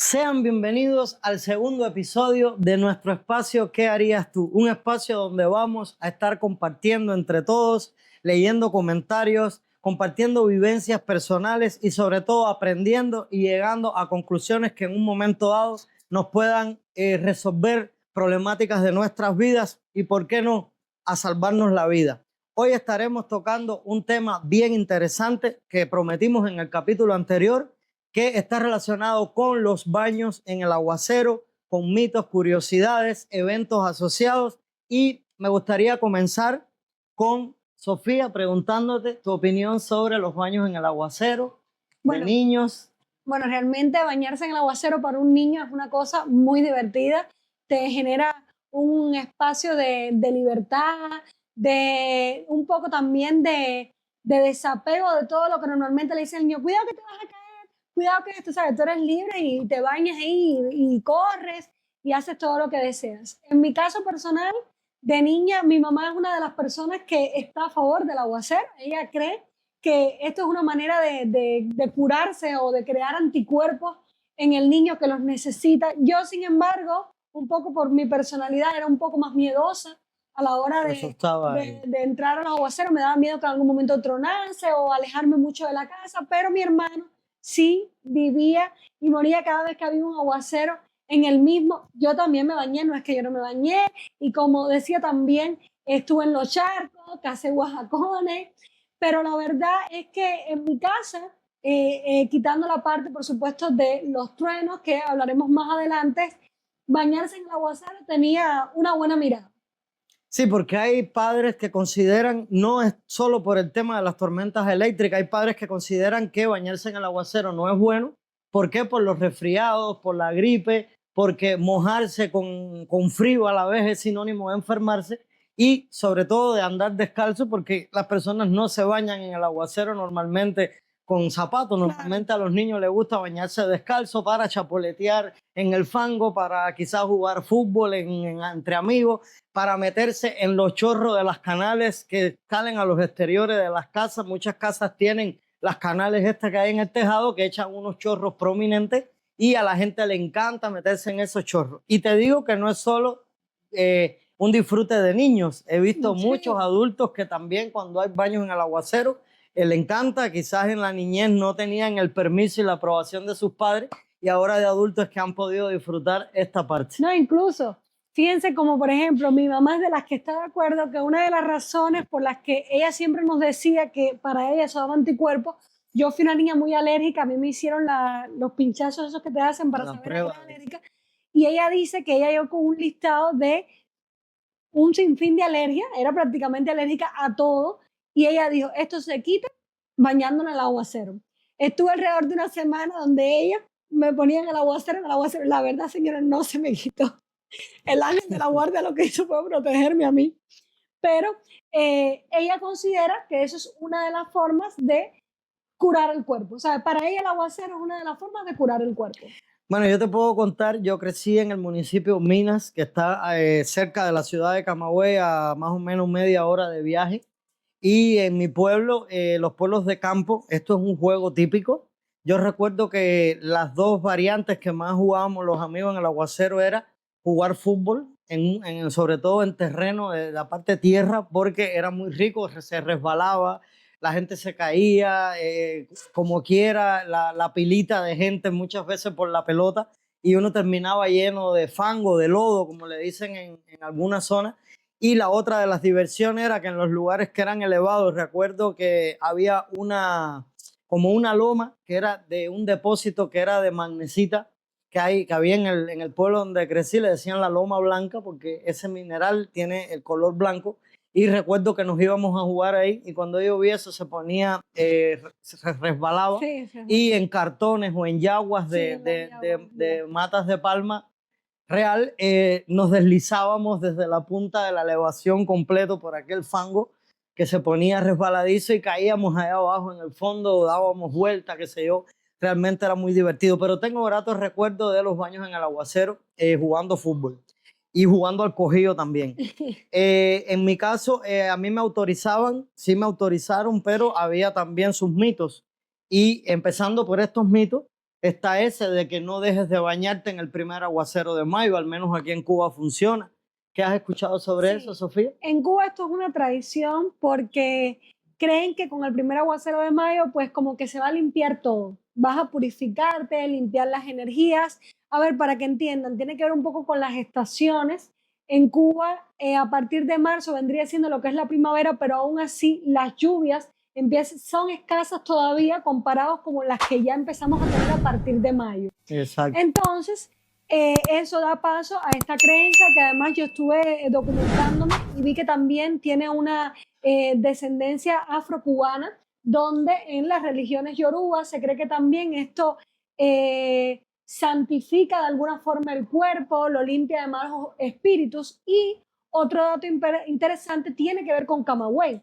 Sean bienvenidos al segundo episodio de nuestro espacio ¿Qué harías tú? Un espacio donde vamos a estar compartiendo entre todos, leyendo comentarios, compartiendo vivencias personales y sobre todo aprendiendo y llegando a conclusiones que en un momento dado nos puedan resolver problemáticas de nuestras vidas y, ¿por qué no?, a salvarnos la vida. Hoy estaremos tocando un tema bien interesante que prometimos en el capítulo anterior, que está relacionado con los baños en el aguacero, con mitos, curiosidades, eventos asociados. Y me gustaría comenzar con Sofía preguntándote tu opinión sobre los baños en el aguacero de niños. Bueno, realmente bañarse en el aguacero para un niño es una cosa muy divertida, te genera un espacio de libertad, de un poco también de desapego de todo lo que normalmente le dice el niño, cuidado que te vas a caer, cuidado que esto, ¿sabes? Tú eres libre y te bañas ahí y corres y haces todo lo que deseas. En mi caso personal, de niña, mi mamá es una de las personas que está a favor del aguacero. Ella cree que esto es una manera de curarse o de crear anticuerpos en el niño que los necesita. Yo, sin embargo, un poco por mi personalidad, era un poco más miedosa a la hora de entrar al aguacero. Me daba miedo que en algún momento tronase o alejarme mucho de la casa, pero mi hermano sí vivía y moría cada vez que había un aguacero en el mismo. Yo también me bañé, no es que yo no me bañé, y como decía también, estuve en los charcos, casé guajacones, pero la verdad es que en mi casa, quitando la parte, por supuesto, de los truenos, que hablaremos más adelante, bañarse en el aguacero tenía una buena mirada. Sí, porque hay padres que consideran, no es solo por el tema de las tormentas eléctricas, hay padres que consideran que bañarse en el aguacero no es bueno. ¿Por qué? Por los resfriados, por la gripe, porque mojarse con frío a la vez es sinónimo de enfermarse y sobre todo de andar descalzo, porque las personas no se bañan en el aguacero normalmente con zapatos. Normalmente a los niños les gusta bañarse descalzo para chapoletear en el fango, para quizás jugar fútbol entre amigos, para meterse en los chorros de las canales que salen a los exteriores de las casas. Muchas casas tienen las canales estas que hay en el tejado que echan unos chorros prominentes y a la gente le encanta meterse en esos chorros. Y te digo que no es solo un disfrute de niños. He visto muchos adultos que también, cuando hay baños en el aguacero, le encanta. Quizás en la niñez no tenían el permiso y la aprobación de sus padres y ahora de adultos que han podido disfrutar esta parte. No, incluso, fíjense, como por ejemplo, mi mamá es de las que está de acuerdo que una de las razones por las que ella siempre nos decía que para ella eso daba anticuerpos. Yo fui una niña muy alérgica, a mí me hicieron los pinchazos esos que te hacen para saber que eres alérgica, y ella dice que ella llegó con un listado de un sinfín de alergias, era prácticamente alérgica a todo, y ella dijo, esto se quita bañando en el aguacero. Estuve alrededor de una semana donde ella me ponía en el aguacero, la verdad, señora, no se me quitó. El ángel de la guardia lo que hizo fue protegerme a mí, pero ella considera que eso es una de las formas de curar el cuerpo. O sea, para ella el aguacero es una de las formas de curar el cuerpo. Bueno, yo te puedo contar, yo crecí en el municipio Minas, que está cerca de la ciudad de Camagüey, a más o menos media hora de viaje. Y en mi pueblo, los pueblos de campo, esto es un juego típico. Yo recuerdo que las dos variantes que más jugábamos los amigos en el aguacero era jugar fútbol, sobre todo en terreno de la parte tierra, porque era muy rico, se resbalaba, la gente se caía, como quiera, la pilita de gente muchas veces por la pelota, y uno terminaba lleno de fango, de lodo, como le dicen en algunas zonas. Y la otra de las diversiones era que en los lugares que eran elevados, recuerdo que había como una loma que era de un depósito que era de magnesita que había en el pueblo donde crecí, le decían la loma blanca porque ese mineral tiene el color blanco. Y recuerdo que nos íbamos a jugar ahí y cuando llovía eso se ponía, se resbalaba, y en cartones o en yaguas de matas de palma real, nos deslizábamos desde la punta de la elevación completo por aquel fango que se ponía resbaladizo y caíamos allá abajo en el fondo, dábamos vueltas, qué sé yo. Realmente era muy divertido, pero tengo gratos recuerdos de los baños en el aguacero, jugando fútbol y jugando al cogido también. En mi caso, a mí me autorizaban, sí me autorizaron, pero había también sus mitos. Y empezando por estos mitos, Está ese de que no dejes de bañarte en el primer aguacero de mayo, al menos aquí en Cuba funciona. ¿Qué has escuchado sobre Sí. eso, Sofía? En Cuba esto es una tradición porque creen que con el primer aguacero de mayo, pues como que se va a limpiar todo. Vas a purificarte, limpiar las energías. A ver, para que entiendan, tiene que ver un poco con las estaciones. En Cuba, a partir de marzo vendría siendo lo que es la primavera, pero aún así las lluvias son escasas todavía comparados con las que ya empezamos a tener a partir de mayo. Exacto. Entonces, eso da paso a esta creencia que además yo estuve documentándome y vi que también tiene una descendencia afrocubana, donde en las religiones yoruba se cree que también esto santifica de alguna forma el cuerpo, lo limpia de malos espíritus. Y otro dato interesante tiene que ver con Camagüey.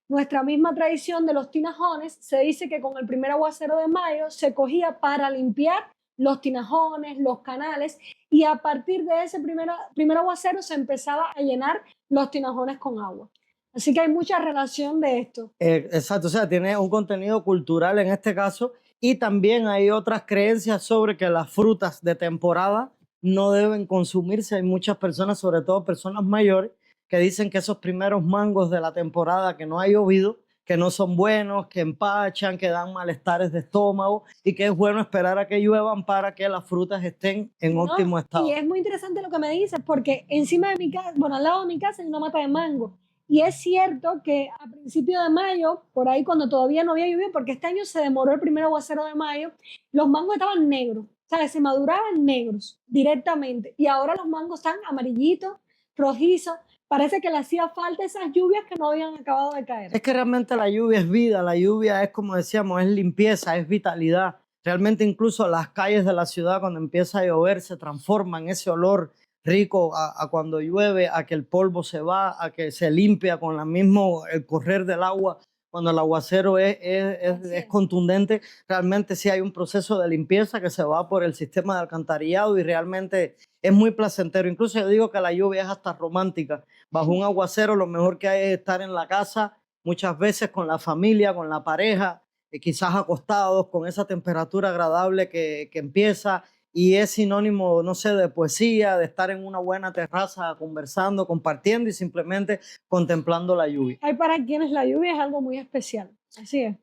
Nuestra misma tradición de los tinajones, se dice que con el primer aguacero de mayo se cogía para limpiar los tinajones, los canales, y a partir de ese primer aguacero se empezaba a llenar los tinajones con agua. Así que hay mucha relación de esto. Exacto, o sea, tiene un contenido cultural en este caso, y también hay otras creencias sobre que las frutas de temporada no deben consumirse. Hay muchas personas, sobre todo personas mayores, que dicen que esos primeros mangos de la temporada que no ha llovido, que no son buenos, que empachan, que dan malestares de estómago, y que es bueno esperar a que lluevan para que las frutas estén en óptimo estado. Y es muy interesante lo que me dices, porque encima de mi casa, bueno, al lado de mi casa hay una mata de mango. Y es cierto que a principios de mayo, por ahí cuando todavía no había llovido, porque este año se demoró el primer aguacero de mayo, los mangos estaban negros, ¿sabes? Se maduraban negros directamente. Y ahora los mangos están amarillitos, rojizos. Parece que le hacía falta esas lluvias que no habían acabado de caer. Es que realmente la lluvia es vida, la lluvia es, como decíamos, es limpieza, es vitalidad. Realmente incluso las calles de la ciudad cuando empieza a llover se transforman, ese olor rico a cuando llueve, a que el polvo se va, a que se limpia con el correr del agua. Cuando el aguacero es contundente, realmente sí hay un proceso de limpieza que se va por el sistema de alcantarillado y realmente es muy placentero. Incluso yo digo que la lluvia es hasta romántica. Bajo un aguacero lo mejor que hay es estar en la casa, muchas veces con la familia, con la pareja, quizás acostados con esa temperatura agradable que empieza, y es sinónimo, no sé, de poesía, de estar en una buena terraza conversando, compartiendo y simplemente contemplando la lluvia. Hay para quienes la lluvia es algo muy especial, así es.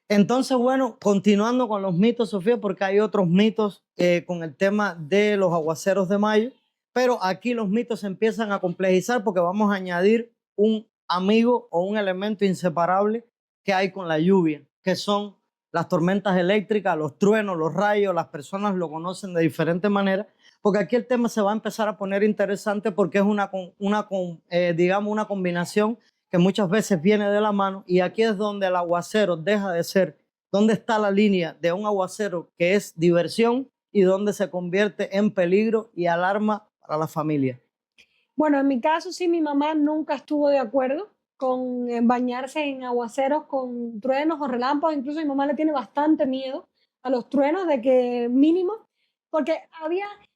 Entonces, bueno, continuando con los mitos, Sofía, porque hay otros mitos con el tema de los aguaceros de mayo, pero aquí los mitos se empiezan a complejizar porque vamos a añadir un amigo o un elemento inseparable que hay con la lluvia, que son las tormentas eléctricas, los truenos, los rayos. Las personas lo conocen de diferentes maneras, porque aquí el tema se va a empezar a poner interesante porque es digamos, una combinación que muchas veces viene de la mano, y aquí es donde el aguacero deja de ser, donde está la línea de un aguacero que es diversión y donde se convierte en peligro y alarma para la familia. Bueno, en mi caso sí, mi mamá nunca estuvo de acuerdo con bañarse en aguaceros con truenos o relámpagos. Incluso mi mamá le tiene bastante miedo a los truenos, de que mínimo, porque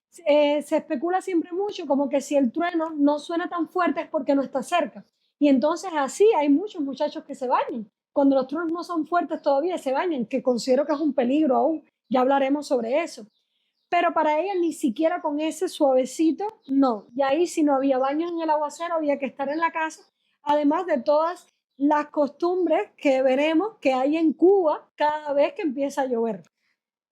se especula siempre mucho como que si el trueno no suena tan fuerte es porque no está cerca. Y entonces así hay muchos muchachos que se bañan. Cuando los truenos no son fuertes todavía se bañan, que considero que es un peligro aún. Ya hablaremos sobre eso. Pero para ella ni siquiera con ese suavecito, no. Y ahí si no había baño en el aguacero, había que estar en la casa, además de todas las costumbres que veremos que hay en Cuba cada vez que empieza a llover.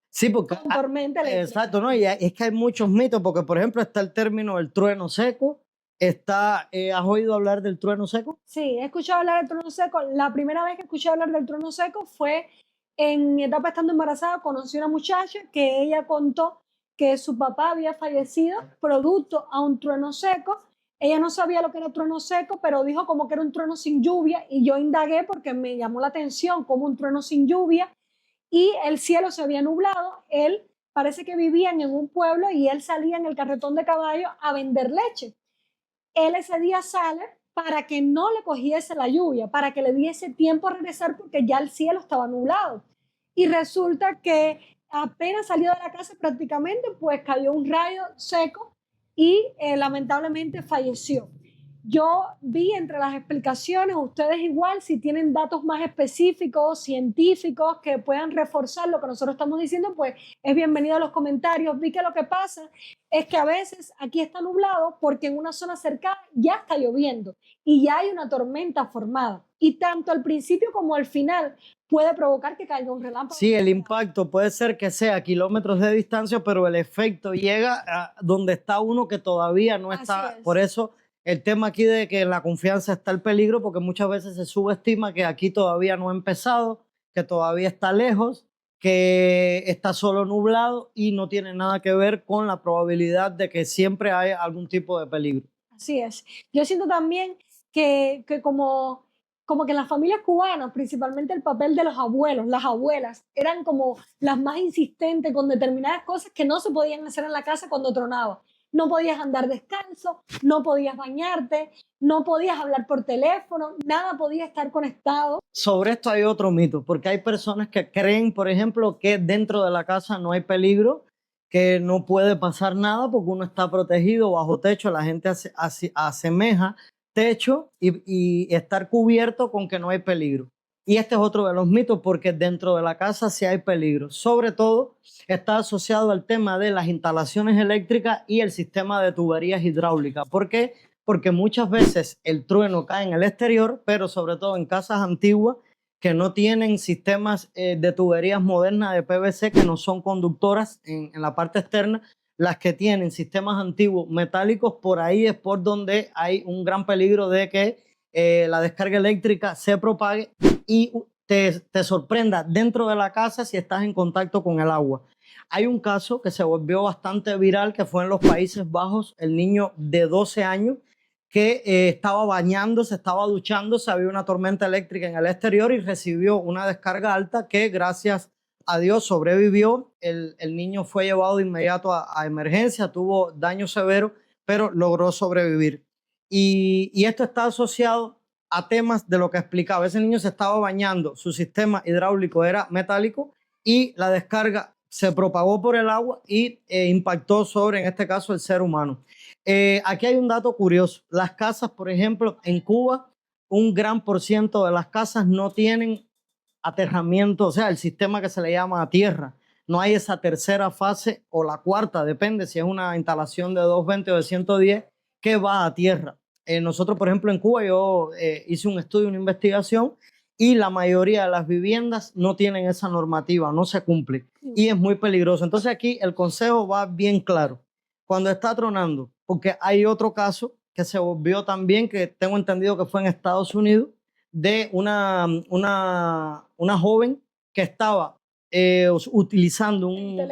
Sí, porque con tormenta eléctrica. exacto, ¿no? Y es que hay muchos mitos, porque por ejemplo está el término del trueno seco, ¿has oído hablar del trueno seco? Sí, he escuchado hablar del trueno seco. La primera vez que escuché hablar del trueno seco fue en mi etapa estando embarazada. Conocí a una muchacha que ella contó que su papá había fallecido producto a un trueno seco. Ella no sabía lo que era trueno seco, pero dijo como que era un trueno sin lluvia, y yo indagué porque me llamó la atención como un trueno sin lluvia, y el cielo se había nublado. Él parece que vivían en un pueblo y él salía en el carretón de caballo a vender leche. Él ese día sale para que no le cogiese la lluvia, para que le diese tiempo a regresar porque ya el cielo estaba nublado. Y resulta que apenas salió de la casa prácticamente, pues cayó un rayo seco y lamentablemente falleció. Yo vi entre las explicaciones, ustedes igual, si tienen datos más específicos, científicos, que puedan reforzar lo que nosotros estamos diciendo, pues es bienvenido a los comentarios. Vi que lo que pasa es que a veces aquí está nublado porque en una zona cercana ya está lloviendo y ya hay una tormenta formada. Y tanto al principio como al final puede provocar que caiga un relámpago. Sí, el impacto puede ser que sea a kilómetros de distancia, pero el efecto llega a donde está uno que todavía no está. Así es. Por eso el tema aquí de que en la confianza está el peligro, porque muchas veces se subestima que aquí todavía no ha empezado, que todavía está lejos, que está solo nublado y no tiene nada que ver con la probabilidad de que siempre haya algún tipo de peligro. Así es. Yo siento también que como que en las familias cubanas, principalmente el papel de los abuelos, las abuelas, eran como las más insistentes con determinadas cosas que no se podían hacer en la casa cuando tronaba. No podías andar descalzo, no podías bañarte, no podías hablar por teléfono, nada podía estar conectado. Sobre esto hay otro mito, porque hay personas que creen, por ejemplo, que dentro de la casa no hay peligro, que no puede pasar nada porque uno está protegido bajo techo. La gente asemeja techo y estar cubierto con que no hay peligro. Y este es otro de los mitos, porque dentro de la casa sí hay peligro. Sobre todo está asociado al tema de las instalaciones eléctricas y el sistema de tuberías hidráulicas. ¿Por qué? Porque muchas veces el trueno cae en el exterior, pero sobre todo en casas antiguas que no tienen sistemas de tuberías modernas de PVC, que no son conductoras en la parte externa. Las que tienen sistemas antiguos metálicos, por ahí es por donde hay un gran peligro de que la descarga eléctrica se propague y te sorprenda dentro de la casa si estás en contacto con el agua. Hay un caso que se volvió bastante viral, que fue en los Países Bajos, el niño de 12 años que estaba bañándose, estaba duchándose, había una tormenta eléctrica en el exterior y recibió una descarga alta que gracias a Dios sobrevivió. El niño fue llevado de inmediato a emergencia, tuvo daño severo, pero logró sobrevivir. Y esto está asociado a temas de lo que explicaba. Ese niño se estaba bañando, su sistema hidráulico era metálico y la descarga se propagó por el agua y impactó sobre, en este caso, el ser humano. Aquí hay un dato curioso. Las casas, por ejemplo, en Cuba, un gran por ciento de las casas no tienen aterramiento, o sea, el sistema que se le llama a tierra. No hay esa tercera fase o la cuarta, depende si es una instalación de 220 o de 110 que va a tierra. Nosotros, por ejemplo, en Cuba, yo hice un estudio, una investigación, y la mayoría de las viviendas no tienen esa normativa, no se cumple y es muy peligroso. Entonces aquí el consejo va bien claro. Cuando está tronando, porque hay otro caso que se volvió también, que tengo entendido que fue en Estados Unidos, de una joven que estaba utilizando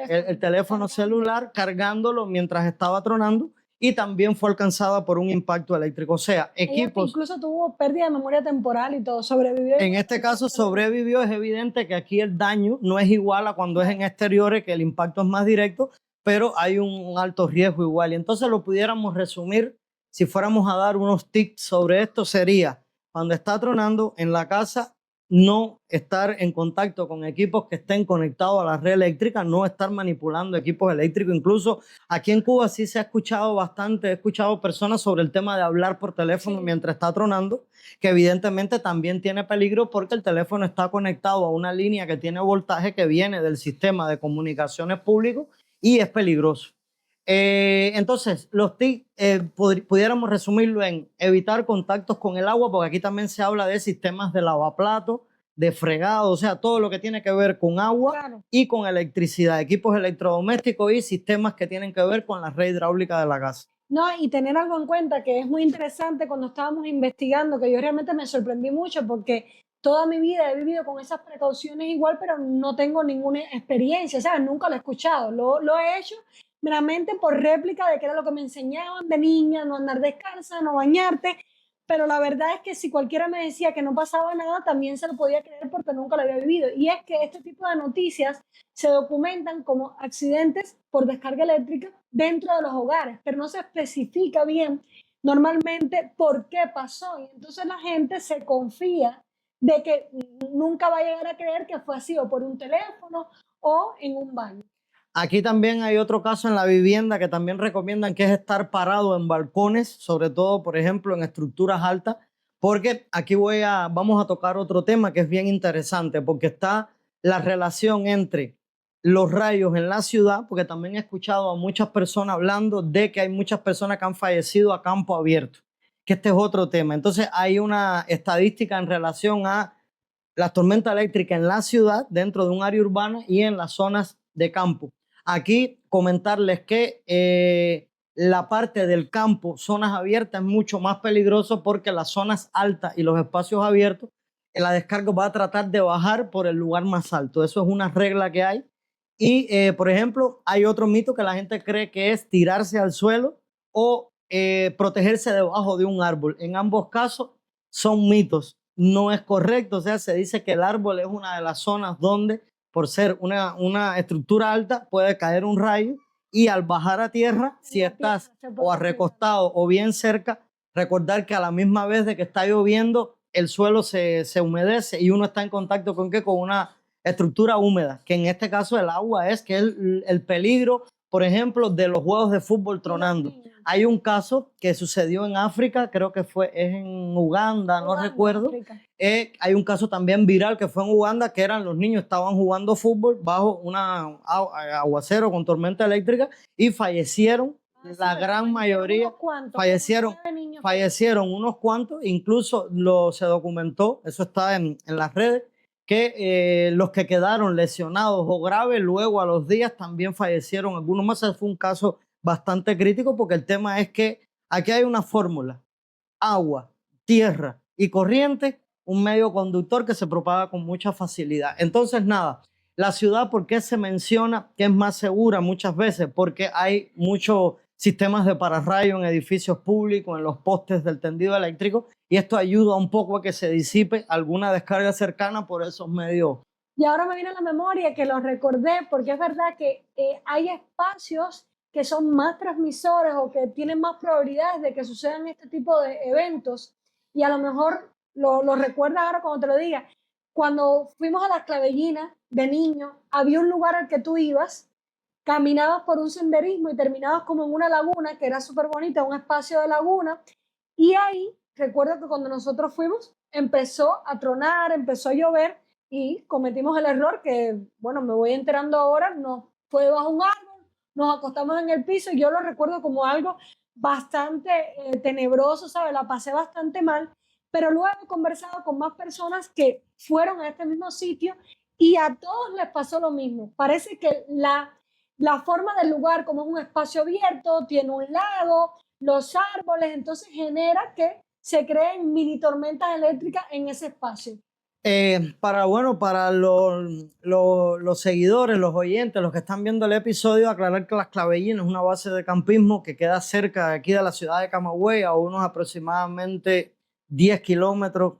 el teléfono celular, cargándolo mientras estaba tronando, y también fue alcanzada por un impacto eléctrico. O sea, Ella equipos. incluso tuvo pérdida de memoria temporal y todo, sobrevivió. En este caso sobrevivió. Es evidente que aquí el daño no es igual a cuando es en exteriores, que el impacto es más directo, pero hay un alto riesgo igual. Y entonces lo pudiéramos resumir, si fuéramos a dar unos tips sobre esto, sería: cuando está tronando en la casa, no estar en contacto con equipos que estén conectados a la red eléctrica, no estar manipulando equipos eléctricos. Incluso aquí en Cuba sí se ha escuchado bastante, he escuchado personas sobre el tema de hablar por teléfono mientras está tronando, que evidentemente también tiene peligro porque el teléfono está conectado a una línea que tiene voltaje que viene del sistema de comunicaciones público y es peligroso. Entonces, los tips pudiéramos resumirlo en evitar contactos con el agua, porque aquí también se habla de sistemas de lavaplatos, de fregado, o sea, todo lo que tiene que ver con agua y con electricidad, equipos electrodomésticos y sistemas que tienen que ver con la red hidráulica de la casa. No, y tener algo en cuenta que es muy interesante cuando estábamos investigando, que yo realmente me sorprendí mucho porque toda mi vida he vivido con esas precauciones igual, pero no tengo ninguna experiencia, ¿sabes? Nunca lo he escuchado, lo he hecho meramente por réplica de que era lo que me enseñaban de niña, no andar descalza, no bañarte, pero la verdad es que si cualquiera me decía que no pasaba nada, también se lo podía creer porque nunca lo había vivido. Y es que este tipo de noticias se documentan como accidentes por descarga eléctrica dentro de los hogares, pero no se especifica bien normalmente por qué pasó. Y entonces la gente se confía de que nunca va a llegar a creer que fue así o por un teléfono o en un baño. Aquí también hay otro caso en la vivienda que también recomiendan, que es estar parado en balcones, sobre todo, por ejemplo, en estructuras altas, porque aquí vamos a tocar otro tema que es bien interesante, porque está la relación entre los rayos en la ciudad, porque también he escuchado a muchas personas hablando de que hay muchas personas que han fallecido a campo abierto, que este es otro tema. Entonces hay una estadística en relación a la tormenta eléctrica en la ciudad, dentro de un área urbana y en las zonas de campo. Aquí comentarles que la parte del campo, zonas abiertas, es mucho más peligroso porque las zonas altas y los espacios abiertos, la descarga va a tratar de bajar por el lugar más alto. Eso es una regla que hay. Y, por ejemplo, hay otro mito que la gente cree que es tirarse al suelo o protegerse debajo de un árbol. En ambos casos son mitos. No es correcto. O sea, se dice que el árbol es una de las zonas donde, por ser una estructura alta, puede caer un rayo y al bajar a tierra, si estás o recostado o bien cerca, recordar que a la misma vez de que está lloviendo, el suelo se humedece y uno está en contacto con ¿qué? Con una estructura húmeda, que en este caso el agua es que es el peligro, por ejemplo, de los juegos de fútbol tronando. Hay un caso que sucedió en África, creo que es en Uganda, no recuerdo. Hay un caso también viral que fue en Uganda, que eran los niños estaban jugando fútbol bajo una aguacero con tormenta eléctrica y fallecieron. La gran mayoría fallecieron unos cuantos, incluso se documentó, eso está en las redes, que los que quedaron lesionados o graves luego a los días también fallecieron algunos más. Fue un caso bastante crítico porque el tema es que aquí hay una fórmula: agua, tierra y corriente, un medio conductor que se propaga con mucha facilidad. Entonces, nada, la ciudad, ¿por qué se menciona que es más segura muchas veces? Porque hay muchos sistemas de pararrayo en edificios públicos, en los postes del tendido eléctrico, y esto ayuda un poco a que se disipe alguna descarga cercana por esos medios. Y ahora me viene a la memoria que lo recordé, porque es verdad que hay espacios que son más transmisores o que tienen más probabilidades de que sucedan este tipo de eventos. Y a lo mejor lo recuerdas ahora cuando te lo diga. Cuando fuimos a las Clavellinas de niño, había un lugar al que tú ibas, caminabas por un senderismo y terminabas como en una laguna que era súper bonita, un espacio de laguna. Y ahí, recuerdo que cuando nosotros fuimos, empezó a tronar, empezó a llover y cometimos el error que, bueno, me voy enterando ahora, no fue bajo un árbol, nos acostamos en el piso y yo lo recuerdo como algo bastante tenebroso, ¿sabes? La pasé bastante mal, pero luego he conversado con más personas que fueron a este mismo sitio y a todos les pasó lo mismo. Parece que la forma del lugar, como es un espacio abierto, tiene un lago, los árboles, entonces genera que se creen mini tormentas eléctricas en ese espacio. Para los seguidores, los oyentes, los que están viendo el episodio, aclarar que Las Clavellinas es una base de campismo que queda cerca de aquí de la ciudad de Camagüey, a unos aproximadamente 10 kilómetros,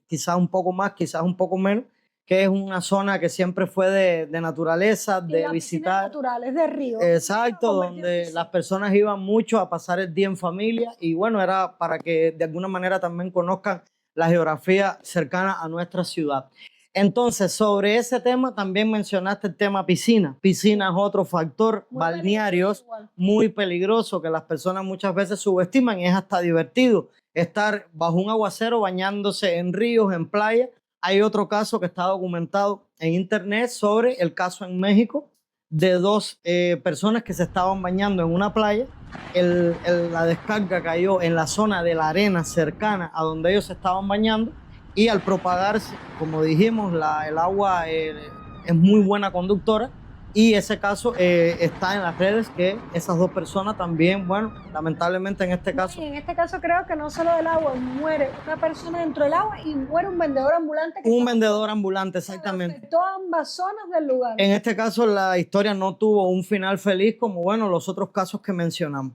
quizás un poco más, quizás un poco menos, que es una zona que siempre fue de naturaleza, de visitar. Naturales, de río. Exacto, donde las personas iban mucho a pasar el día en familia y bueno, era para que de alguna manera también conozcan la geografía cercana a nuestra ciudad. Entonces, sobre ese tema también mencionaste el tema piscina. Piscina es otro factor, balnearios, muy peligroso, que las personas muchas veces subestiman y es hasta divertido estar bajo un aguacero bañándose en ríos, en playas. Hay otro caso que está documentado en internet sobre el caso en México de dos personas que se estaban bañando en una playa. La descarga cayó en la zona de la arena cercana a donde ellos se estaban bañando y al propagarse, como dijimos, el agua es muy buena conductora y ese caso está en las redes, que esas dos personas también, bueno, lamentablemente en este caso. Y en este caso creo que no solo del agua, muere una persona dentro del agua y muere un vendedor ambulante. Un vendedor ambulante, exactamente. Afectó a ambas zonas del lugar. En este caso la historia no tuvo un final feliz como, bueno, los otros casos que mencionamos.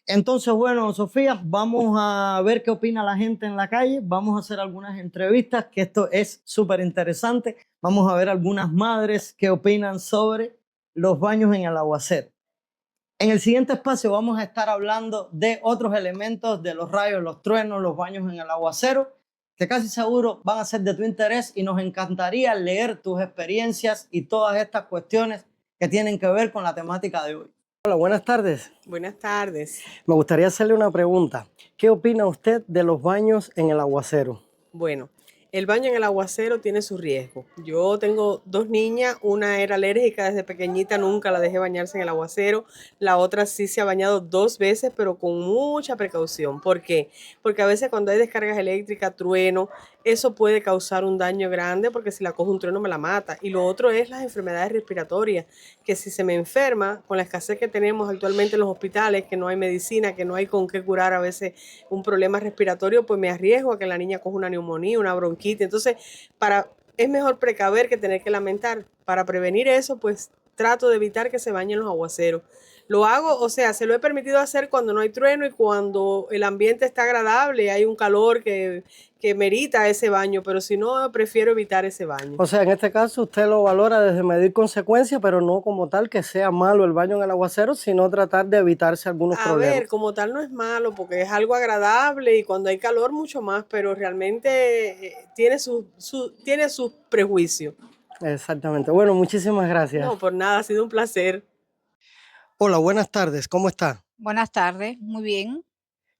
Entonces, bueno, Sofía, vamos a ver qué opina la gente en la calle, vamos a hacer algunas entrevistas, que esto es súper interesante. Vamos a ver algunas madres que opinan sobre los baños en el aguacero. En el siguiente espacio vamos a estar hablando de otros elementos de los rayos, los truenos, los baños en el aguacero, que casi seguro van a ser de tu interés y nos encantaría leer tus experiencias y todas estas cuestiones que tienen que ver con la temática de hoy. Hola, buenas tardes. Buenas tardes. Me gustaría hacerle una pregunta. ¿Qué opina usted de los baños en el aguacero? Bueno, el baño en el aguacero tiene su riesgo. Yo tengo dos niñas, una era alérgica desde pequeñita, nunca la dejé bañarse en el aguacero. La otra sí se ha bañado 2 veces, pero con mucha precaución. ¿Por qué? Porque a veces cuando hay descargas eléctricas, trueno, eso puede causar un daño grande porque si la coge un trueno me la mata. Y lo otro es las enfermedades respiratorias, que si se me enferma, con la escasez que tenemos actualmente en los hospitales, que no hay medicina, que no hay con qué curar a veces un problema respiratorio, pues me arriesgo a que la niña coja una neumonía, una bronquitis. Entonces, es mejor precaver que tener que lamentar. Para prevenir eso, pues trato de evitar que se bañen los aguaceros. Lo hago, o sea, se lo he permitido hacer cuando no hay trueno y cuando el ambiente está agradable, hay un calor que merita ese baño, pero si no, prefiero evitar ese baño. O sea, en este caso usted lo valora desde medir consecuencias, pero no como tal que sea malo el baño en el aguacero, sino tratar de evitarse algunos problemas. A ver, como tal no es malo porque es algo agradable y cuando hay calor mucho más, pero realmente tiene sus prejuicios. Exactamente. Bueno, muchísimas gracias. No, por nada, ha sido un placer. Hola, buenas tardes. ¿Cómo está? Buenas tardes, muy bien.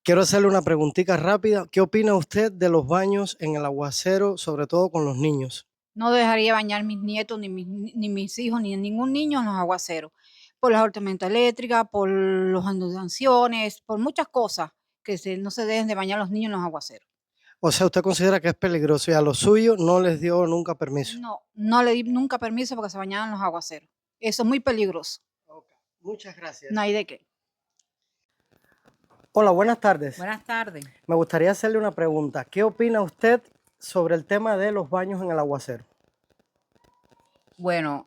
Quiero hacerle una preguntita rápida. ¿Qué opina usted de los baños en el aguacero, sobre todo con los niños? No dejaría bañar mis nietos, ni mis hijos, ni ningún niño en los aguaceros. Por las tormentas eléctricas, por las inundaciones, por muchas cosas no se dejen de bañar los niños en los aguaceros. O sea, ¿usted considera que es peligroso y a los suyos no les dio nunca permiso? No le di nunca permiso porque se bañaran en los aguaceros. Eso es muy peligroso. Ok, muchas gracias. No hay de qué. Hola, buenas tardes. Buenas tardes. Me gustaría hacerle una pregunta. ¿Qué opina usted sobre el tema de los baños en el aguacero? Bueno,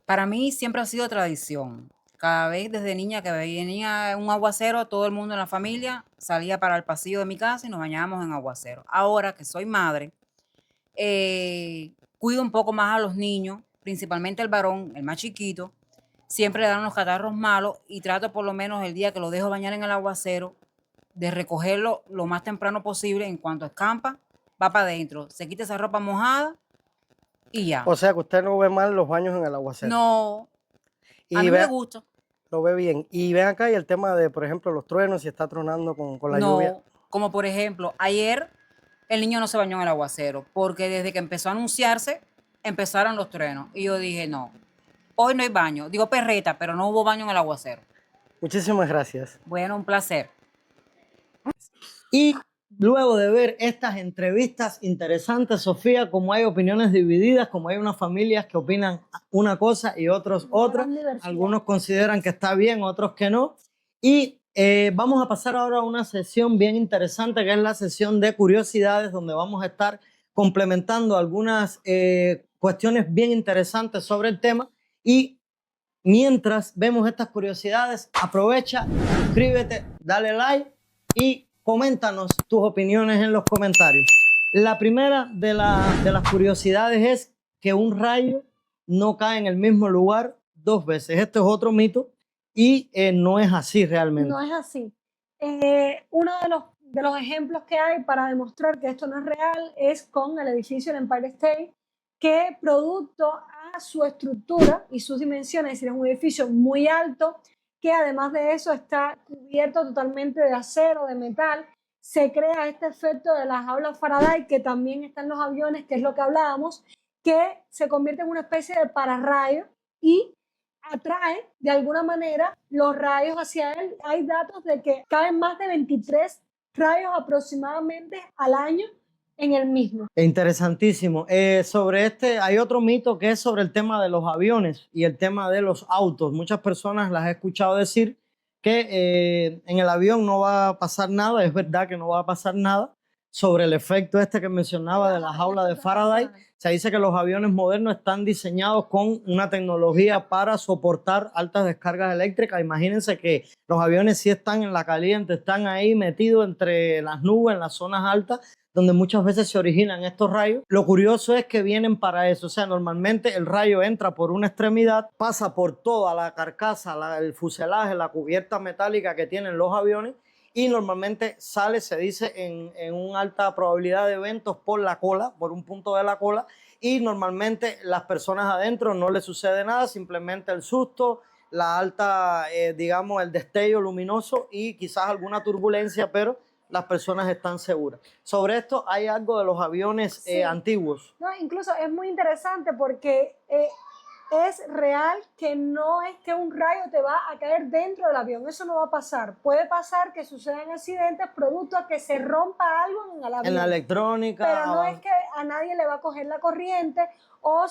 para mí siempre ha sido tradición. Cada vez desde niña que venía un aguacero, todo el mundo en la familia salía para el pasillo de mi casa y nos bañábamos en aguacero. Ahora que soy madre, cuido un poco más a los niños, principalmente el varón, el más chiquito. Siempre le dan los catarros malos y trato por lo menos el día que lo dejo bañar en el aguacero de recogerlo lo más temprano posible. En cuanto escampa, va para adentro, se quita esa ropa mojada y ya. O sea, que usted no ve mal los baños en el aguacero. No, Y a mí me gusta. Lo ve bien. Y ven acá y el tema de, por ejemplo, los truenos, si está tronando con la lluvia. No, como por ejemplo, ayer el niño no se bañó en el aguacero porque desde que empezó a anunciarse empezaron los truenos y yo dije no, hoy no hay baño, digo perreta, pero no hubo baño en el aguacero. Muchísimas gracias. Bueno, un placer. Y luego de ver estas entrevistas interesantes, Sofía, como hay opiniones divididas, como hay unas familias que opinan una cosa y otros otra, algunos consideran que está bien, otros que no. Y vamos a pasar ahora a una sesión bien interesante, que es la sesión de curiosidades, donde vamos a estar complementando algunas cuestiones bien interesantes sobre el tema. Y mientras vemos estas curiosidades, aprovecha, suscríbete, dale like y coméntanos tus opiniones en los comentarios. La primera de las curiosidades es que un rayo no cae en el mismo lugar 2 veces. Este es otro mito y no es así realmente. No es así. Uno de los ejemplos que hay para demostrar que esto no es real es con el edificio del Empire State, que producto a su estructura y sus dimensiones, es decir, es un edificio muy alto, que además de eso está cubierto totalmente de acero, de metal, se crea este efecto de las jaulas Faraday que también está en los aviones, que es lo que hablábamos, que se convierte en una especie de pararrayo y atrae de alguna manera los rayos hacia él. Hay datos de que caen más de 23 rayos aproximadamente al año en el mismo. Interesantísimo. Sobre este hay otro mito que es sobre el tema de los aviones y el tema de los autos. Muchas personas las he escuchado decir que en el avión no va a pasar nada. Es verdad que no va a pasar nada. Sobre el efecto este que mencionaba de la jaula de Faraday, se dice que los aviones modernos están diseñados con una tecnología para soportar altas descargas eléctricas. Imagínense que los aviones sí están en la caliente, están ahí metidos entre las nubes, en las zonas altas, donde muchas veces se originan estos rayos. Lo curioso es que vienen para eso. O sea, normalmente el rayo entra por una extremidad, pasa por toda la carcasa, el fuselaje, la cubierta metálica que tienen los aviones, y normalmente sale, se dice, en una alta probabilidad de eventos por la cola, por un punto de la cola, y normalmente las personas adentro no les sucede nada, simplemente el susto, la alta, digamos, el destello luminoso y quizás alguna turbulencia, pero las personas están seguras. Sobre esto hay algo de los aviones Sí. Antiguos. No, incluso es muy interesante porque es real que no es que un rayo te va a caer dentro del avión, eso no va a pasar. Puede pasar que sucedan accidentes producto a que se rompa algo en el avión. En la electrónica. Pero no es que a nadie le va a coger la corriente o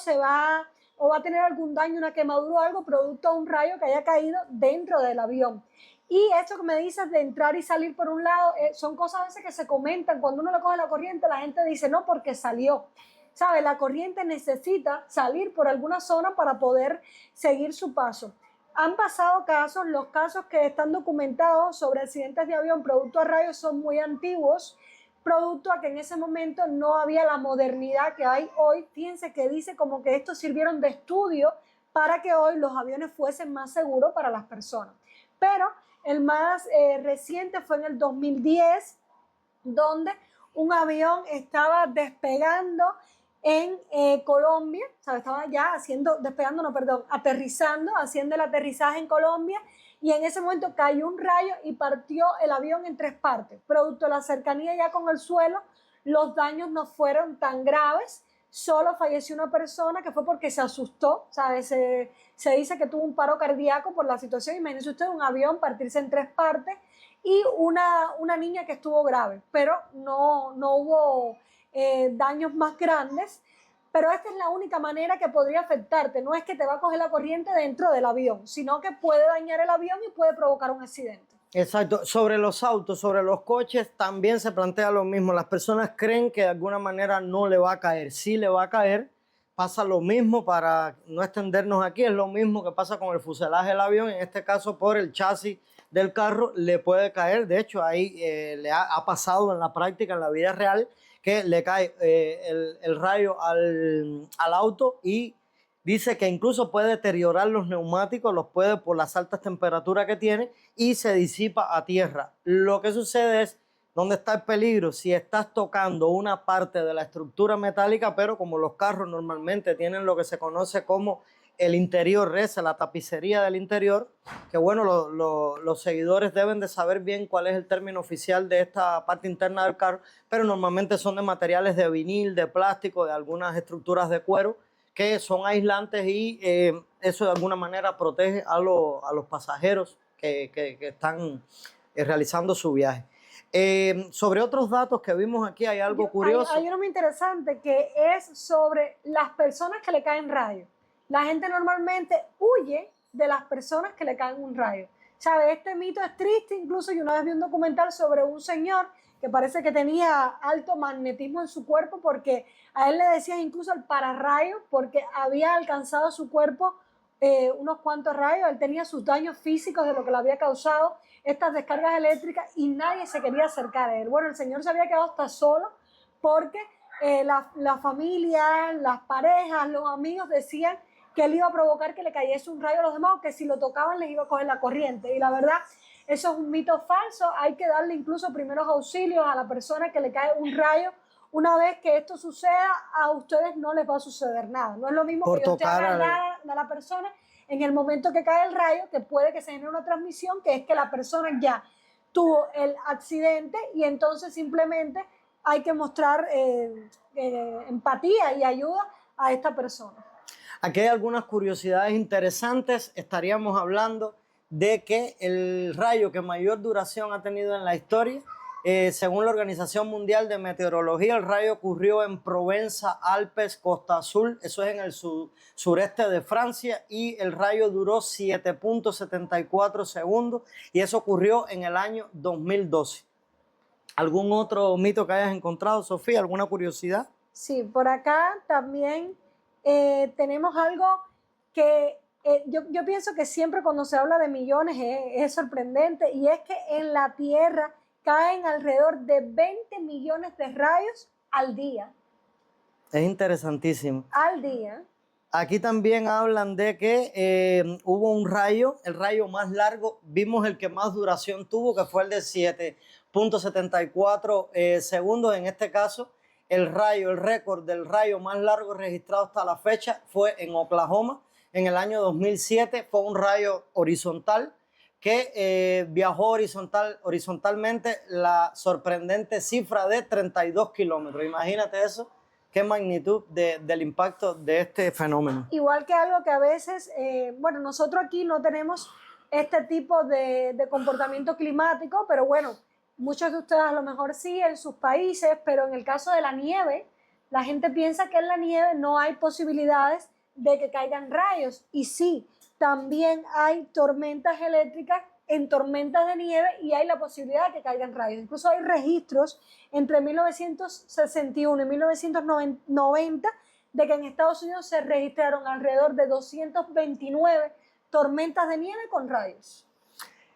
va a tener algún daño, una quemadura o algo producto de un rayo que haya caído dentro del avión. Y esto que me dices de entrar y salir por un lado, son cosas a veces que se comentan. Cuando uno le coge la corriente, la gente dice, no, porque salió. ¿Sabe? La corriente necesita salir por alguna zona para poder seguir su paso. Han pasado casos, los casos que están documentados sobre accidentes de avión producto a rayos son muy antiguos, producto a que en ese momento no había la modernidad que hay hoy. Fíjense que dice como que estos sirvieron de estudio para que hoy los aviones fuesen más seguros para las personas. Pero el más reciente fue en el 2010, donde un avión estaba despegando en Colombia, ¿sabes? Estaba ya aterrizando, haciendo el aterrizaje en Colombia, y en ese momento cayó un rayo y partió el avión en 3 partes. Producto de la cercanía ya con el suelo, los daños no fueron tan graves, solo falleció una persona que fue porque se asustó, ¿sabes? Se dice que tuvo un paro cardíaco por la situación. Imagínense usted un avión partirse en 3 partes y una niña que estuvo grave, pero no hubo daños más grandes. Pero esta es la única manera que podría afectarte. No es que te va a coger la corriente dentro del avión, sino que puede dañar el avión y puede provocar un accidente. Exacto. Sobre los autos, sobre los coches, también se plantea lo mismo. Las personas creen que de alguna manera no le va a caer. Sí le va a caer. Pasa lo mismo, para no extendernos aquí, es lo mismo que pasa con el fuselaje del avión. En este caso, por el chasis del carro, le puede caer. De hecho, ahí le ha pasado en la práctica, en la vida real, que le cae el rayo al auto y dice que incluso puede deteriorar los neumáticos, los puede por las altas temperaturas que tiene y se disipa a tierra. Lo que sucede es, ¿dónde está el peligro? Si estás tocando una parte de la estructura metálica, pero como los carros normalmente tienen lo que se conoce como el interior res, la tapicería del interior, que bueno, los seguidores deben de saber bien cuál es el término oficial de esta parte interna del carro, pero normalmente son de materiales de vinil, de plástico, de algunas estructuras de cuero, que son aislantes y eso de alguna manera protege a los pasajeros que están realizando su viaje. Sobre otros datos que vimos aquí hay algo curioso. Hay uno muy interesante que es sobre las personas que le caen rayos. La gente normalmente huye de las personas que le caen un rayo. ¿Sabe? Este mito es triste. Incluso yo una vez vi un documental sobre un señor que parece que tenía alto magnetismo en su cuerpo, porque a él le decían incluso el pararrayo, porque había alcanzado su cuerpo unos cuantos rayos. Él tenía sus daños físicos de lo que le había causado estas descargas eléctricas y nadie se quería acercar a él. Bueno, el señor se había quedado hasta solo porque la familia, las parejas, los amigos decían que él iba a provocar que le cayese un rayo a los demás, o que si lo tocaban les iba a coger la corriente. Y la verdad, eso es un mito falso. Hay que darle incluso primeros auxilios a la persona que le cae un rayo. Una vez que esto suceda, a ustedes no les va a suceder nada. No es lo mismo Por que yo te tocar haga a la persona en el momento que cae el rayo, que puede que se genere una transmisión, que es que la persona ya tuvo el accidente y entonces simplemente hay que mostrar empatía y ayuda a esta persona. Aquí hay algunas curiosidades interesantes. Estaríamos hablando de que el rayo que mayor duración ha tenido en la historia, según la Organización Mundial de Meteorología, el rayo ocurrió en Provenza, Alpes, Costa Azul, eso es en el sureste de Francia, y el rayo duró 7.74 segundos y eso ocurrió en el año 2012. ¿Algún otro mito que hayas encontrado, Sofía? ¿Alguna curiosidad? Sí, por acá también tenemos algo que yo pienso que siempre cuando se habla de millones es sorprendente, y es que en la Tierra caen alrededor de 20 millones de rayos al día. Es interesantísimo. Al día. Aquí también hablan de que hubo un rayo, el rayo más largo, vimos el que más duración tuvo, que fue el de 7.74 segundos. En este caso, el récord del rayo más largo registrado hasta la fecha fue en Oklahoma en el año 2007. Fue un rayo horizontal que viajó horizontalmente la sorprendente cifra de 32 kilómetros. Imagínate eso, qué magnitud del impacto de este fenómeno. Igual que algo que a veces, bueno, nosotros aquí no tenemos este tipo de comportamiento climático, pero bueno, muchos de ustedes a lo mejor sí en sus países, pero en el caso de la nieve, la gente piensa que en la nieve no hay posibilidades de que caigan rayos. Y sí, también hay tormentas eléctricas en tormentas de nieve y hay la posibilidad de que caigan rayos. Incluso hay registros entre 1961 y 1990 de que en Estados Unidos se registraron alrededor de 229 tormentas de nieve con rayos.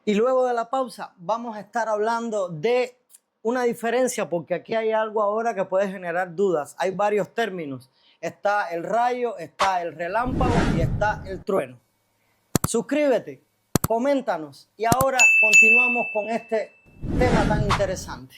Y luego de la pausa vamos a estar hablando de una diferencia, porque aquí hay algo ahora que puede generar dudas. Hay varios términos. Está el rayo, está el relámpago y está el trueno. Suscríbete, coméntanos y ahora continuamos con este tema tan interesante.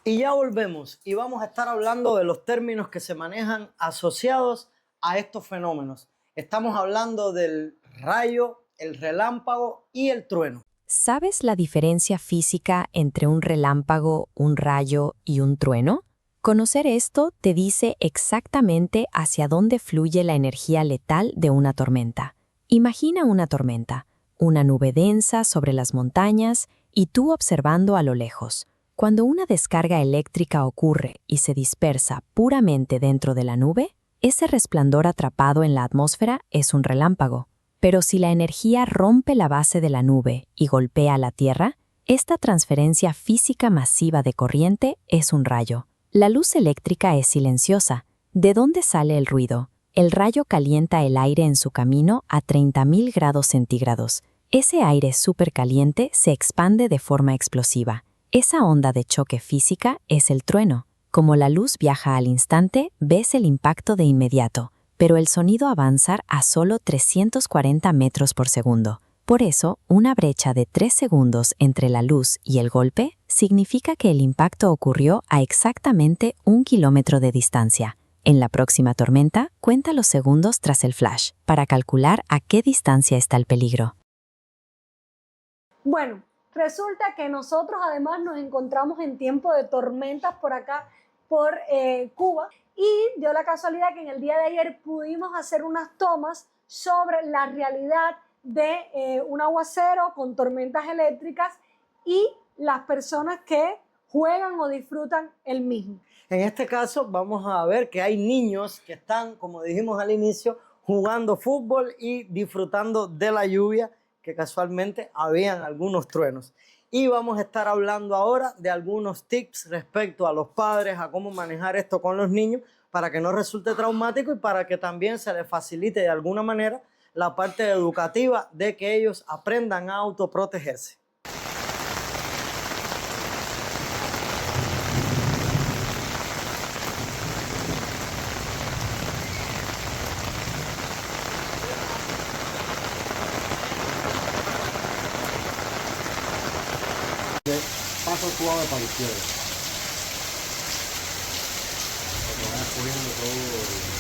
Y ya volvemos y vamos a estar hablando de los términos que se manejan asociados a estos fenómenos. Estamos hablando del rayo, el relámpago y el trueno. ¿Sabes la diferencia física entre un relámpago, un rayo y un trueno? Conocer esto te dice exactamente hacia dónde fluye la energía letal de una tormenta. Imagina una tormenta, una nube densa sobre las montañas y tú observando a lo lejos. Cuando una descarga eléctrica ocurre y se dispersa puramente dentro de la nube, ese resplandor atrapado en la atmósfera es un relámpago. Pero si la energía rompe la base de la nube y golpea la Tierra, esta transferencia física masiva de corriente es un rayo. La luz eléctrica es silenciosa. ¿De dónde sale el ruido? El rayo calienta el aire en su camino a 30.000 grados centígrados. Ese aire supercaliente se expande de forma explosiva. Esa onda de choque física es el trueno. Como la luz viaja al instante, ves el impacto de inmediato, pero el sonido avanza a solo 340 metros por segundo. Por eso, una brecha de 3 segundos entre la luz y el golpe significa que el impacto ocurrió a exactamente 1 kilómetro de distancia. En la próxima tormenta, cuenta los segundos tras el flash para calcular a qué distancia está el peligro. Bueno, resulta que nosotros además nos encontramos en tiempo de tormentas por acá, por Cuba, y dio la casualidad que en el día de ayer pudimos hacer unas tomas sobre la realidad de un aguacero con tormentas eléctricas y las personas que juegan o disfrutan el mismo. En este caso vamos a ver que hay niños que están, como dijimos al inicio, jugando fútbol y disfrutando de la lluvia, que casualmente habían algunos truenos. Y vamos a estar hablando ahora de algunos tips respecto a los padres, a cómo manejar esto con los niños para que no resulte traumático y para que también se les facilite de alguna manera la parte educativa de que ellos aprendan a autoprotegerse. Paso suave para la izquierda. Porque van escogiendo todo.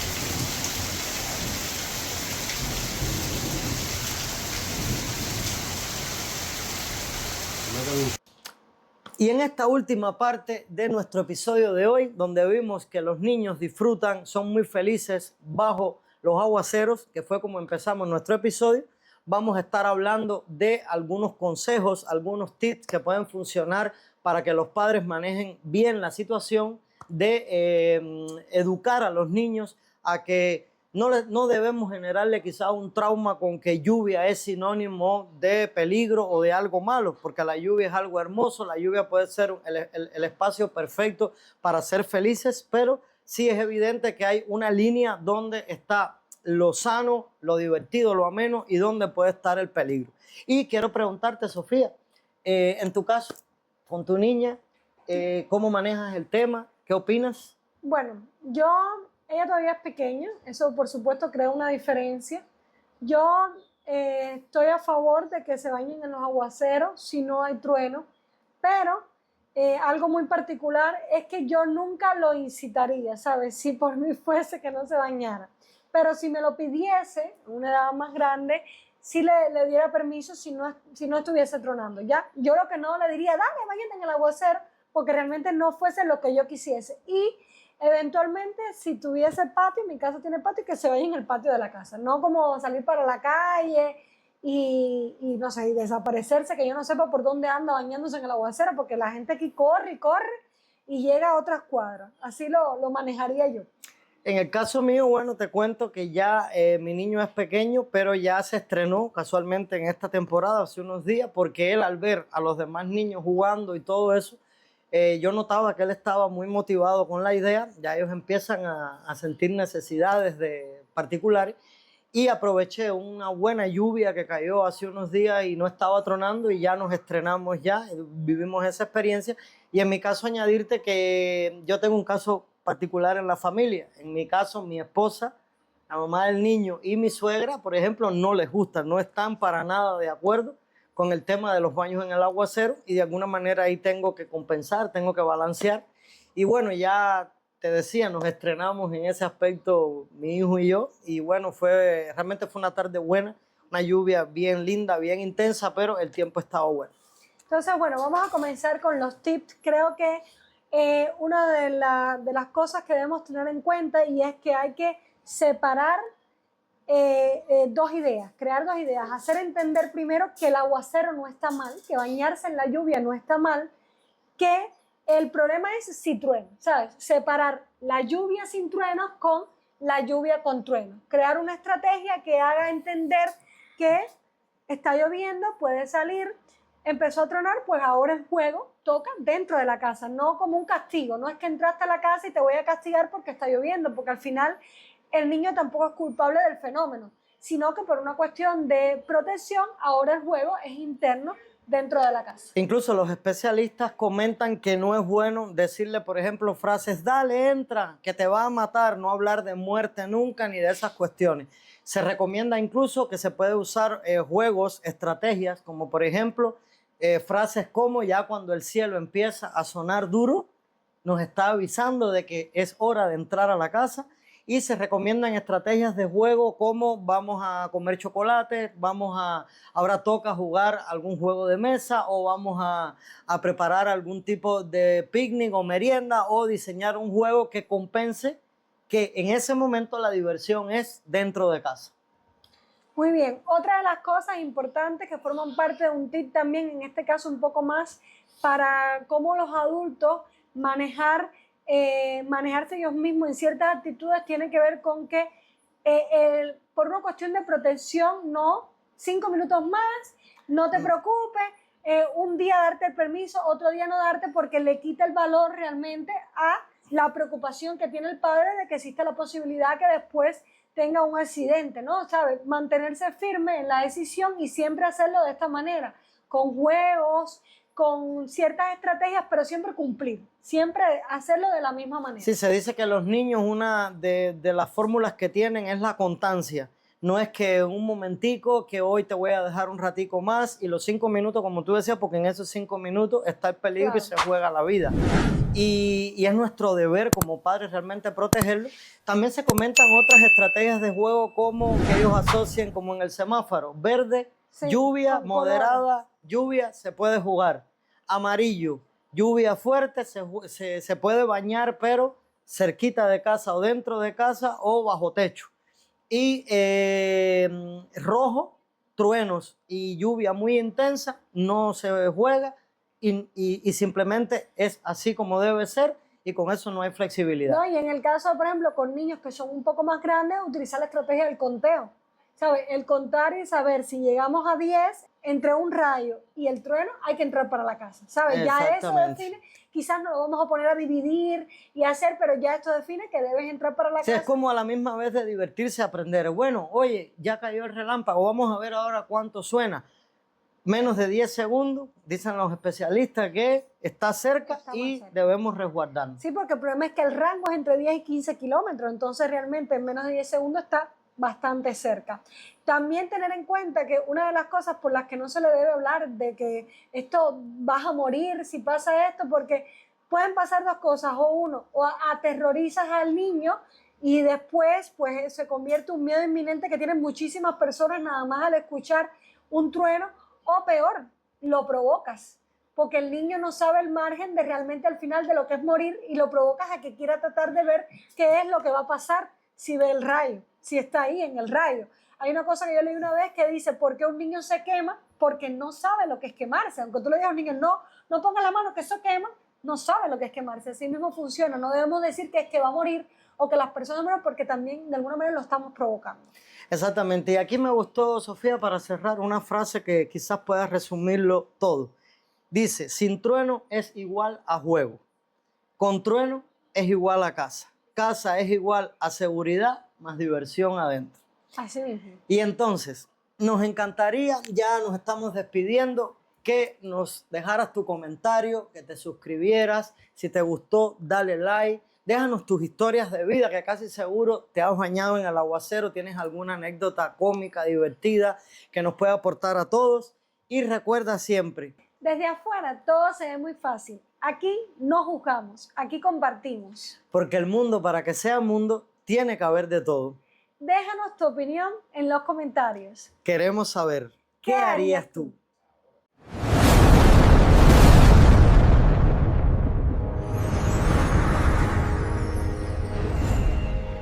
Y en esta última parte de nuestro episodio de hoy, donde vimos que los niños disfrutan, son muy felices bajo los aguaceros, que fue como empezamos nuestro episodio, vamos a estar hablando de algunos consejos, algunos tips que pueden funcionar para que los padres manejen bien la situación de educar a los niños a que no debemos generarle quizá un trauma con que lluvia es sinónimo de peligro o de algo malo, porque la lluvia es algo hermoso, la lluvia puede ser el espacio perfecto para ser felices, pero sí es evidente que hay una línea donde está lo sano, lo divertido, lo ameno y donde puede estar el peligro. Y quiero preguntarte, Sofía, en tu caso, con tu niña, ¿cómo manejas el tema? ¿Qué opinas? Bueno, ella todavía es pequeña, eso por supuesto crea una diferencia. Yo estoy a favor de que se bañen en los aguaceros si no hay trueno, pero algo muy particular es que yo nunca lo incitaría, ¿sabes? Si por mí fuese que no se bañara. Pero si me lo pidiese, a una edad más grande, sí le diera permiso si no estuviese tronando, ¿ya? Yo lo que no le diría, dale, bañate en el aguacero, porque realmente no fuese lo que yo quisiese. Y eventualmente, si tuviese patio, mi casa tiene patio, que se vaya en el patio de la casa, no como salir para la calle y no sé, y desaparecerse, que yo no sepa por dónde anda bañándose en el aguacero, porque la gente aquí corre y corre y llega a otras cuadras. Así lo manejaría yo. En el caso mío, bueno, te cuento que ya mi niño es pequeño, pero ya se estrenó casualmente en esta temporada, hace unos días, porque él al ver a los demás niños jugando y todo eso, yo notaba que él estaba muy motivado con la idea, ya ellos empiezan a sentir necesidades particulares, y aproveché una buena lluvia que cayó hace unos días y no estaba tronando y ya nos estrenamos ya, vivimos esa experiencia. Y en mi caso añadirte que yo tengo un caso particular en la familia. En mi caso, mi esposa, la mamá del niño y mi suegra, por ejemplo, no les gusta, no están para nada de acuerdo con el tema de los baños en el aguacero y de alguna manera ahí tengo que compensar, tengo que balancear. Y bueno, ya te decía, nos estrenamos en ese aspecto mi hijo y yo y bueno, realmente fue una tarde buena, una lluvia bien linda, bien intensa, pero el tiempo estaba bueno. Entonces, bueno, vamos a comenzar con los tips. Creo que una de las cosas que debemos tener en cuenta y es que hay que separar dos ideas, crear dos ideas, hacer entender primero que el aguacero no está mal, que bañarse en la lluvia no está mal, que el problema es si truena, ¿sabes? Separar la lluvia sin truenos con la lluvia con truenos. Crear una estrategia que haga entender que está lloviendo, puede salir, empezó a tronar, pues ahora el juego toca dentro de la casa, no como un castigo. No es que entraste a la casa y te voy a castigar porque está lloviendo, porque al final el niño tampoco es culpable del fenómeno, sino que por una cuestión de protección, ahora el juego es interno dentro de la casa. Incluso los especialistas comentan que no es bueno decirle, por ejemplo, frases, dale, entra, que te va a matar, no hablar de muerte nunca ni de esas cuestiones. Se recomienda incluso que se puede usar juegos, estrategias, como por ejemplo, frases como ya cuando el cielo empieza a sonar duro, nos está avisando de que es hora de entrar a la casa. Y se recomiendan estrategias de juego como vamos a comer chocolate, ahora toca jugar algún juego de mesa o vamos a preparar algún tipo de picnic o merienda o diseñar un juego que compense que en ese momento la diversión es dentro de casa. Muy bien, otra de las cosas importantes que forman parte de un tip también, en este caso un poco más para cómo los adultos manejarse ellos mismos en ciertas actitudes, tiene que ver con que por una cuestión de protección, no, 5 minutos más, no te preocupes, un día darte el permiso, otro día no darte, porque le quita el valor realmente a la preocupación que tiene el padre de que exista la posibilidad que después tenga un accidente, ¿no? ¿Sabes? Mantenerse firme en la decisión y siempre hacerlo de esta manera, con juegos, con ciertas estrategias, pero siempre cumplir, siempre hacerlo de la misma manera. Sí, se dice que los niños, una de las fórmulas que tienen es la constancia. No es que un momentico, que hoy te voy a dejar un ratico más y los 5 minutos, como tú decías, porque en esos 5 minutos está el peligro, claro, y se juega la vida. Y es nuestro deber como padres realmente protegerlo. También se comentan otras estrategias de juego como que ellos asocien como en el semáforo. Verde, sí, lluvia moderada, lluvia, se puede jugar. Amarillo, lluvia fuerte, se puede bañar, pero cerquita de casa o dentro de casa o bajo techo. Y rojo, truenos y lluvia muy intensa, no se juega y simplemente es así como debe ser y con eso no hay flexibilidad. No, y en el caso, por ejemplo, con niños que son un poco más grandes, utilizar la estrategia del conteo. ¿Sabes? El contar y saber si llegamos a 10, entre un rayo y el trueno hay que entrar para la casa, ¿sabes? Ya eso define, quizás no lo vamos a poner a dividir y hacer, pero ya esto define que debes entrar para la sí, casa. Es como a la misma vez de divertirse, aprender. Bueno, oye, ya cayó el relámpago, vamos a ver ahora cuánto suena. Menos de 10 segundos, dicen los especialistas que está cerca y debemos resguardarnos. Sí, porque el problema es que el rango es entre 10 y 15 kilómetros, entonces realmente en menos de 10 segundos está bastante cerca. También tener en cuenta que una de las cosas por las que no se le debe hablar de que esto vas a morir si pasa esto, porque pueden pasar dos cosas, o uno, o aterrorizas al niño y después pues se convierte en un miedo inminente que tienen muchísimas personas nada más al escuchar un trueno, o peor, lo provocas, porque el niño no sabe el margen de realmente al final de lo que es morir y lo provocas a que quiera tratar de ver qué es lo que va a pasar si ve el rayo, si está ahí en el rayo. Hay una cosa que yo leí una vez que dice, ¿por qué un niño se quema? Porque no sabe lo que es quemarse. Aunque tú le digas a un niño, no ponga la mano que eso quema, no sabe lo que es quemarse. Así mismo funciona. No debemos decir que es que va a morir o que las personas mueren, porque también de alguna manera lo estamos provocando. Exactamente. Y aquí me gustó, Sofía, para cerrar, una frase que quizás pueda resumirlo todo. Dice, sin trueno es igual a juego. Con trueno es igual a casa. Casa es igual a seguridad más diversión adentro. Así mismo. Y entonces, nos encantaría, ya nos estamos despidiendo, que nos dejaras tu comentario, que te suscribieras. Si te gustó, dale like. Déjanos tus historias de vida, que casi seguro te has bañado en el aguacero, tienes alguna anécdota cómica, divertida, que nos pueda aportar a todos. Y recuerda siempre, desde afuera todo se ve muy fácil. Aquí no juzgamos, aquí compartimos. porque el mundo, para que sea mundo, tiene que haber de todo. Déjanos tu opinión en los comentarios. Queremos saber, ¿qué harías tú?